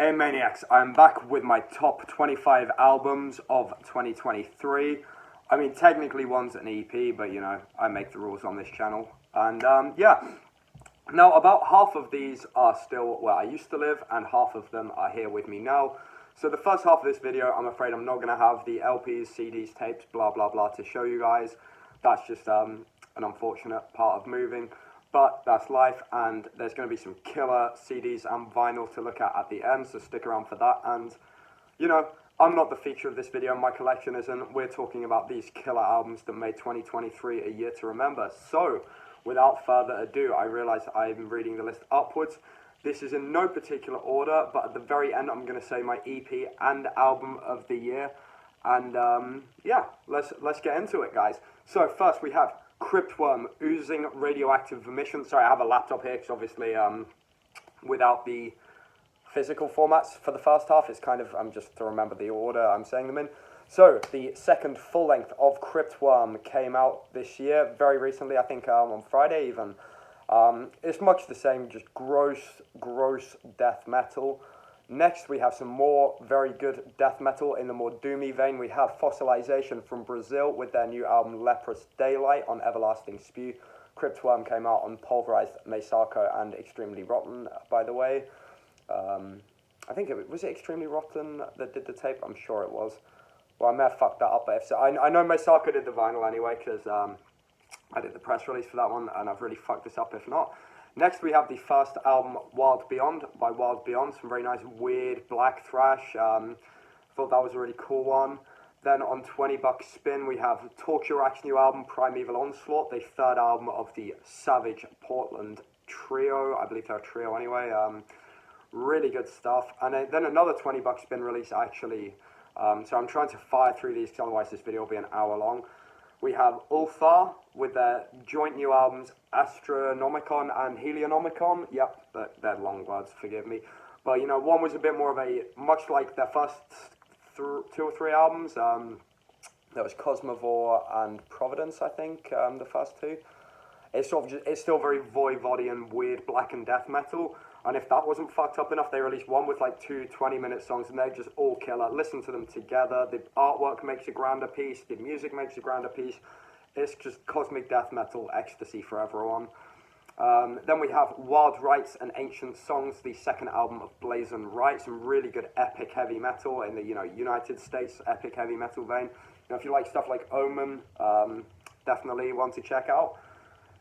Hey Maniacs, I'm back with my top 25 albums of 2023. I mean, technically one's an EP, but you know, I make the rules on this channel. And yeah, now about half of these are still where I used to live, and half of them are here with me now. So the first half of this video, I'm afraid I'm not going to have the LPs, CDs, tapes, blah blah blah to show you guys. That's just an unfortunate part of moving. But that's life, and there's going to be some killer CDs and vinyl to look at the end, so stick around for that. And, you know, I'm not the feature of this video, my collection isn't. We're talking about these killer albums that made 2023 a year to remember. So, without further ado, I realize I'm reading the list upwards. This is in no particular order, but at the very end I'm going to say my EP and album of the year. And, yeah, let's get into it, guys. So, first we have Cryptworm, Oozing Radioactive Emission. Sorry, I have a laptop here because obviously without the physical formats for the first half, it's kind of, just to remember the order I'm saying them in. So, the second full length of Cryptworm came out this year, very recently, I think on Friday even. It's much the same, just gross death metal. Next, we have some more very good death metal in the more doomy vein. We have Fossilization from Brazil with their new album Leprous Daylight on Everlasting Spew. Cryptworm came out on Pulverized Meisako and Extremely Rotten, by the way. I think was it Extremely Rotten that did the tape? I'm sure it was. Well, I may have fucked that up, but if so, I know Meisako did the vinyl anyway, because I did the press release for that one, and I've really fucked this up if not. Next, we have the first album, Wild Beyond, by Wild Beyond. Some very nice, weird, black thrash. Thought that was a really cool one. Then on 20 Bucks Spin, we have Torture Rack's new album, Primeval Onslaught, the third album of the Savage Portland trio. I believe they're a trio anyway. Really good stuff. And then another 20 Bucks Spin release, actually. So I'm trying to fire through these, because otherwise this video will be an hour long. We have Ulthar with their joint new albums, Astronomicon and Helionomicon. Yep, they're long words, forgive me. But, you know, one was a bit more of a, much like their first two or three albums. There was Cosmovore and Providence, I think, the first two. It's sort of just, it's still very Voivodian, weird black and death metal. And if that wasn't fucked up enough, they released one with like two 20-minute songs, and they're just all killer. Listen to them together. The artwork makes a grander piece. The music makes a grander piece. It's just cosmic death metal ecstasy for everyone. Then we have Wild Rites and Ancient Songs, the second album of Blazon Rite. Some really good epic heavy metal in the United States epic heavy metal vein. If you like stuff like Omen, definitely one to check out.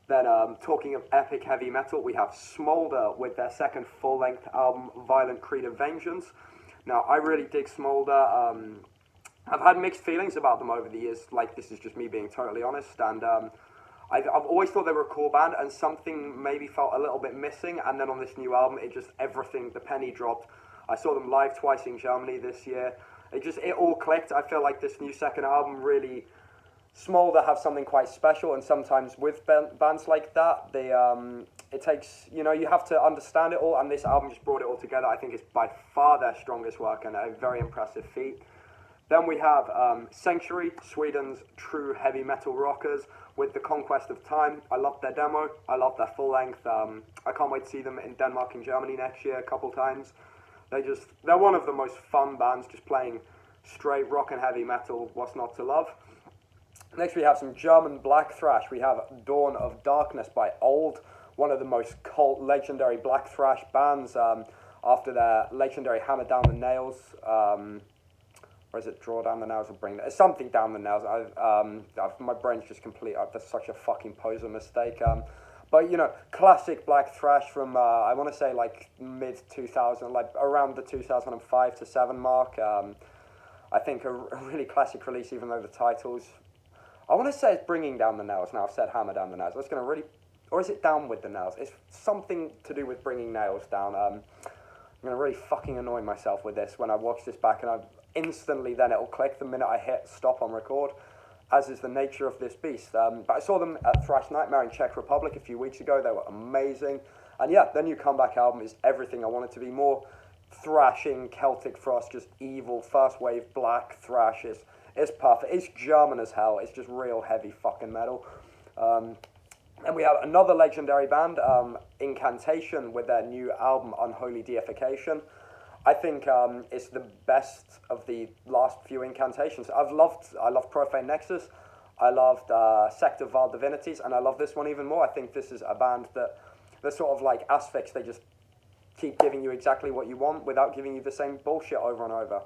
Then, talking of epic heavy metal, we have Smolder with their second full-length album, Violent Creed of Vengeance. Now, I really dig Smolder. I've had mixed feelings about them over the years. Like, this is just me being totally honest. And I've always thought they were a cool band, and something maybe felt a little bit missing. And then on this new album, it just, everything, the penny dropped. I saw them live twice in Germany this year. It all clicked. I feel like this new second album really... Smolder have something quite special, and sometimes with bands like that, they it takes, you have to understand it all, and this album just brought it all together. I think it's by far their strongest work, and a very impressive feat. Then we have Sanctuary, Sweden's true heavy metal rockers, with The Conquest of Time. I love their demo, I love their full length. I can't wait to see them in Denmark and Germany next year a couple times. They're one of the most fun bands, just playing straight rock and heavy metal, what's not to love. Next we have some German black thrash. We have Dawn of Darkness by Old, one of the most cult legendary black thrash bands after their legendary Hammer Down the Nails, or is it Draw Down the Nails or Bring... It's something Down the Nails. My brain's just complete. That's such a fucking poser mistake. But, classic black thrash from, I want to say, like, mid-2000, like, around the 2005 to 7 mark. I think a really classic release, even though the titles... I want to say it's Bringing Down the Nails. Now I've said Hammer Down the Nails. That's going to really... Or is it Down with the Nails? It's something to do with bringing nails down. I'm going to really fucking annoy myself with this when I watch this back, and instantly then it'll click the minute I hit stop on record, as is the nature of this beast. But I saw them at Thrash Nightmare in Czech Republic a few weeks ago. They were amazing. And yeah, their new comeback album is everything I want it to be. More thrashing, Celtic Frost, just evil, first wave black thrash. It's perfect. It's German as hell. It's just real heavy fucking metal. And we have another legendary band, Incantation, with their new album, Unholy Deification. I think it's the best of the last few incantations. I loved Profane Nexus, I loved Sect of Vile Divinities, and I love this one even more. I think this is a band that they're sort of like Asphyx. They just keep giving you exactly what you want without giving you the same bullshit over and over.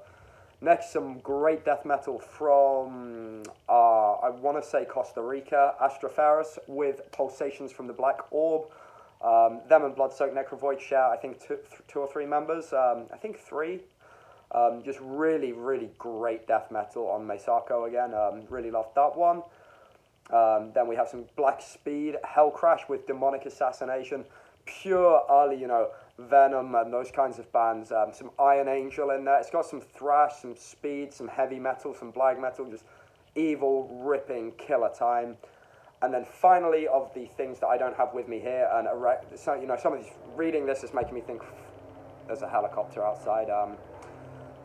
Next, some great death metal from, I want to say Costa Rica, Astroferus, with Pulsations from the Black Orb. Them and Bloodsoaked Necrovoid share, I think, two or three members. I think three. Just really, really great death metal on Mesako again. Really loved that one. Then we have some Black Speed, Hell Crash with Demonic Assassination. Pure early, Venom and those kinds of bands. Some Iron Angel in there. It's got some thrash, some speed, some heavy metal, some black metal. Just evil, ripping, killer time. And then finally, of the things that I don't have with me here, and so, some of these, reading this is making me think there's a helicopter outside.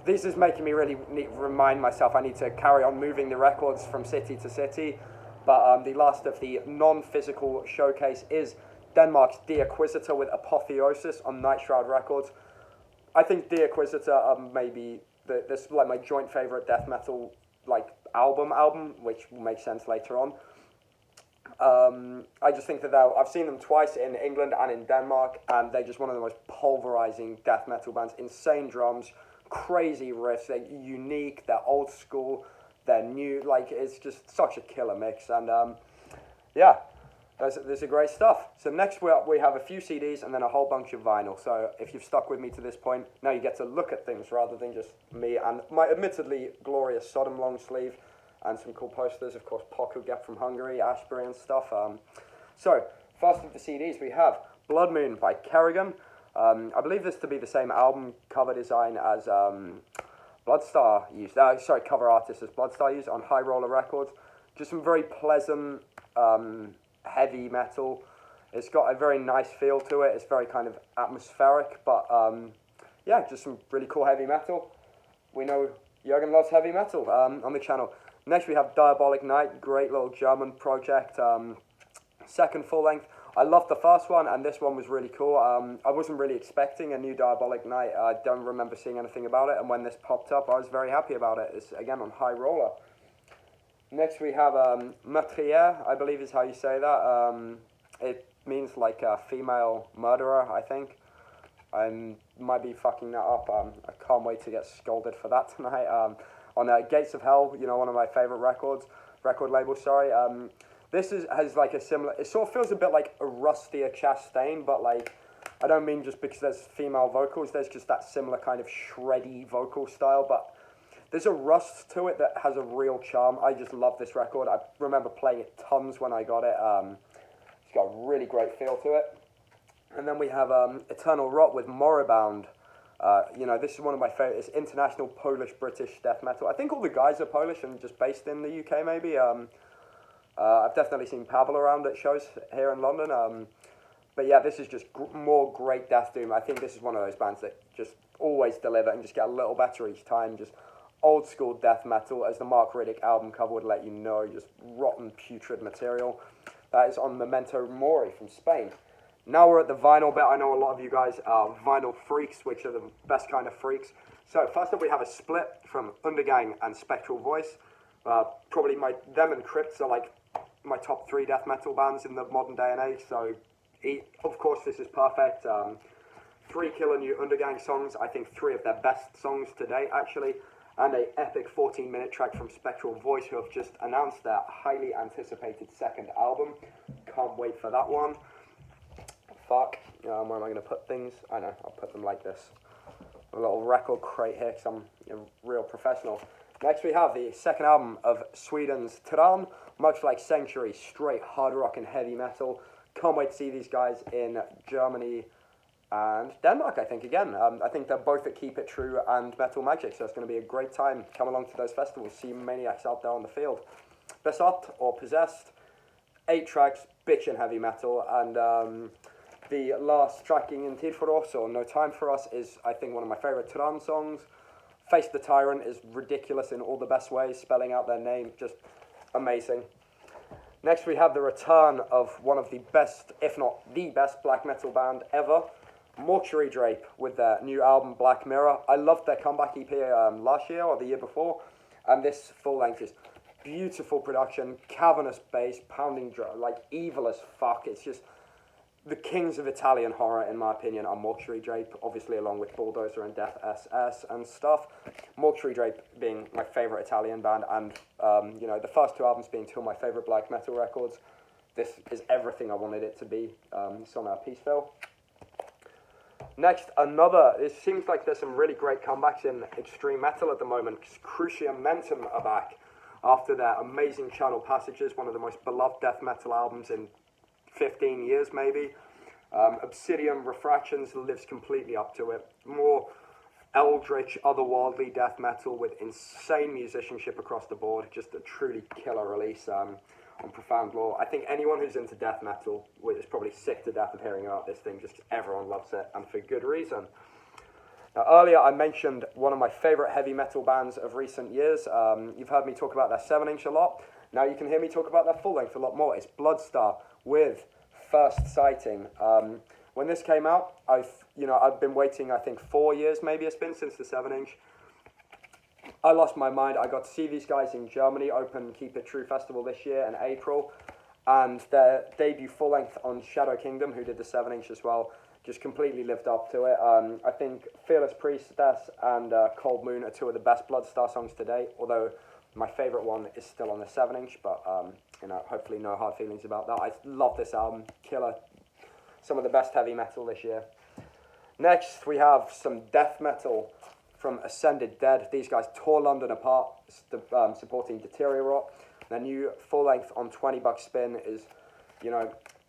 This is making me really remind myself I need to carry on moving the records from city to city. But the last of the non-physical showcase is Denmark's The Acquisitor with Apotheosis on Night Shroud Records. I think The Acquisitor are maybe this is like my joint favorite death metal album, which will make sense later on. I just think that I've seen them twice in England and in Denmark, and they're just one of the most pulverizing death metal bands. Insane drums, crazy riffs, they're unique, they're old school, they're new, it's just such a killer mix, and yeah, there's a great stuff. So next we have a few CDs and then a whole bunch of vinyl, so if you've stuck with me to this point, now you get to look at things rather than just me and my admittedly glorious Sodom long sleeve, and some cool posters, of course, Pokugep from Hungary, Ashbury and stuff. So, first of the CDs, we have Blood Moon by Kerrigan. I believe this to be the same album cover design as Bloodstar used. Cover artist as Bloodstar used on High Roller Records. Just some very pleasant, heavy metal. It's got a very nice feel to it. It's very kind of atmospheric, but yeah, just some really cool heavy metal. We know Jürgen loves heavy metal on the channel. Next we have Diabolic Night, great little German project, second full length. I loved the first one, and this one was really cool. I wasn't really expecting a new Diabolic Night. I don't remember seeing anything about it, and when this popped up, I was very happy about it. It's, again, on High Roller. Next we have Meurtrière, I believe is how you say that. It means like a female murderer, I think. I might be fucking that up. I can't wait to get scolded for that tonight. On Gates of Hell, one of my favorite record labels, sorry. This has like a similar, it sort of feels a bit like a rustier Chastain, but I don't mean just because there's female vocals, there's just that similar kind of shreddy vocal style, but there's a rust to it that has a real charm. I just love this record. I remember playing it tons when I got it. It's got a really great feel to it. And then we have Eternal Rot with Moribund. This is one of my favorites. It's international Polish-British death metal. I think all the guys are Polish and just based in the UK, maybe. I've definitely seen Pavel around at shows here in London. But yeah, this is just more great death doom. I think this is one of those bands that just always deliver and just get a little better each time. Just old school death metal, as the Mark Riddick album cover would let you know. Just rotten, putrid material. That is on Memento Mori from Spain. Now we're at the vinyl bit. I know a lot of you guys are vinyl freaks, which are the best kind of freaks. So first up we have a split from Undergang and Spectral Voice. Probably them and Crypts are like my top 3 death metal bands in the modern day and age. So of course this is perfect. 3 killer new Undergang songs. I think 3 of their best songs to date actually. And a epic 14-minute track from Spectral Voice, who have just announced their highly anticipated second album. Can't wait for that one. Fuck, where am I going to put things? I know, I'll put them like this. A little record crate here, because I'm a real professional. Next we have the second album of Sweden's Tyrann, much like Sanctuary, straight hard rock and heavy metal. Can't wait to see these guys in Germany and Denmark, I think, again. I think they're both at Keep It True and Metal Magic, so it's going to be a great time. Come along to those festivals, see Maniacs out there on the field. Besot, or Possessed, 8 tracks, bitchin' heavy metal, and the last tracking in Tid for Oss, or No Time for Us, is, I think, one of my favourite Tyrann songs. Face the Tyrant is ridiculous in all the best ways, spelling out their name, just amazing. Next we have the return of one of the best, if not the best, black metal band ever. Mortuary Drape with their new album Black Mirror. I loved their comeback EP last year or the year before, and this full length is beautiful production, cavernous bass, pounding drum, like evil as fuck. It's just the kings of Italian horror, in my opinion, are Mortuary Drape, obviously along with Bulldozer and Death SS and stuff. Mortuary Drape being my favourite Italian band, and the first two albums being two of my favourite black metal records. This is everything I wanted it to be. It's on Peaceville. Next, it seems like there's some really great comebacks in extreme metal at the moment. Cruciamentum are back after their amazing Channel Passages, one of the most beloved death metal albums in 15 years maybe. Obsidian Refractions lives completely up to it. More eldritch, otherworldly death metal with insane musicianship across the board. Just a truly killer release on Profound Law. I think anyone who's into death metal is probably sick to death of hearing about this thing. Just everyone loves it, and for good reason. Now, earlier I mentioned one of my favourite heavy metal bands of recent years. You've heard me talk about their 7-inch a lot. Now you can hear me talk about their full length a lot more. It's Bloodstar with First Sighting. When this came out, I've been waiting, I think 4 years maybe it's been since the 7-inch. I lost my mind. I got to see these guys in Germany open Keep It True Festival this year in April, and their debut full length on Shadow Kingdom, who did the 7-inch as well, just completely lived up to it. I think Fearless Priestess and Cold Moon are two of the best Bloodstar songs to date, although my favourite one is still on the 7-inch, but hopefully no hard feelings about that. I love this album, killer. Some of the best heavy metal this year. Next, we have some death metal from Ascended Dead. These guys tore London apart, supporting Deteriorate. Their new full length on 20 Buck Spin is,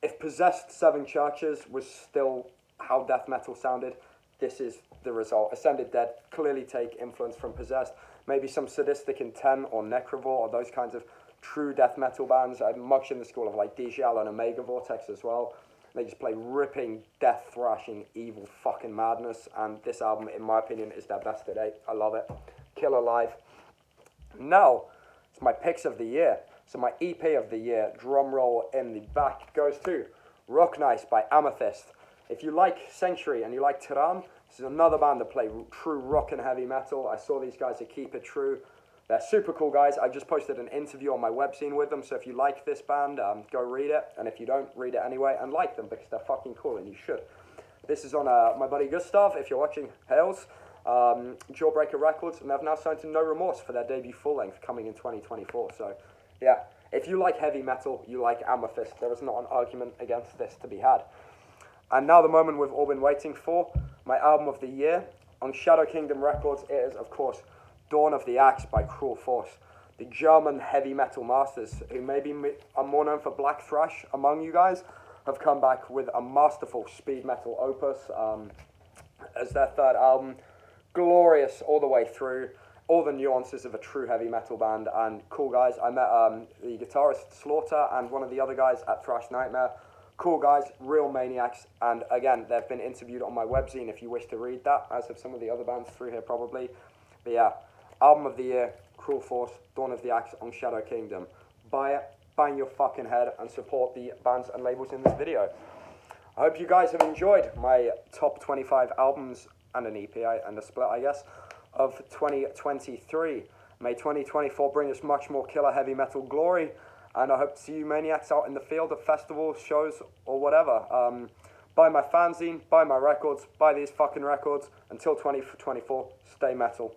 if Possessed Seven Churches was still how death metal sounded, this is the result. Ascended Dead clearly take influence from Possessed, maybe some Sadistic Intent or Necrovore or those kinds of true death metal bands. I'm much in the school of like Dijal and Omega Vortex as well. They just play ripping, death-thrashing, evil fucking madness, and this album, in my opinion, is their best to date. I love it. Killer Live. Now, it's my picks of the year. So my EP of the year, drum roll in the back, goes to Rock Nice by Amethyst. If you like Sanctuary and you like Tiran, this is another band that play true rock and heavy metal. I saw these guys at Keep It True. They're super cool guys. I just posted an interview on my webzine with them, so if you like this band, go read it. And if you don't, read it anyway and like them because they're fucking cool and you should. This is on my buddy Gustav, if you're watching, hails, Jawbreaker Records, and they've now signed to No Remorse for their debut full-length coming in 2024. So, yeah, if you like heavy metal, you like Amethyst, there is not an argument against this to be had. And now the moment we've all been waiting for, my album of the year. On Shadow Kingdom Records, it is, of course, Dawn of the Axe by Cruel Force. The German heavy metal masters, who maybe are more known for black thrash among you guys, have come back with a masterful speed metal opus as their third album. Glorious all the way through, all the nuances of a true heavy metal band, and cool guys. I met the guitarist Slaughter and one of the other guys at Thrash Nightmare. Cool guys, real maniacs, and again, they've been interviewed on my webzine if you wish to read that, as have some of the other bands through here probably. But yeah, album of the year, Cruel Force, Dawn of the Axe on Shadow Kingdom. Buy it, bang your fucking head, and support the bands and labels in this video. I hope you guys have enjoyed my top 25 albums and an EP and a split, I guess, of 2023. May 2024 bring us much more killer heavy metal glory, and I hope to see you maniacs out in the field at festivals, shows, or whatever. Buy my fanzine, buy my records, buy these fucking records. Until 2024, stay metal.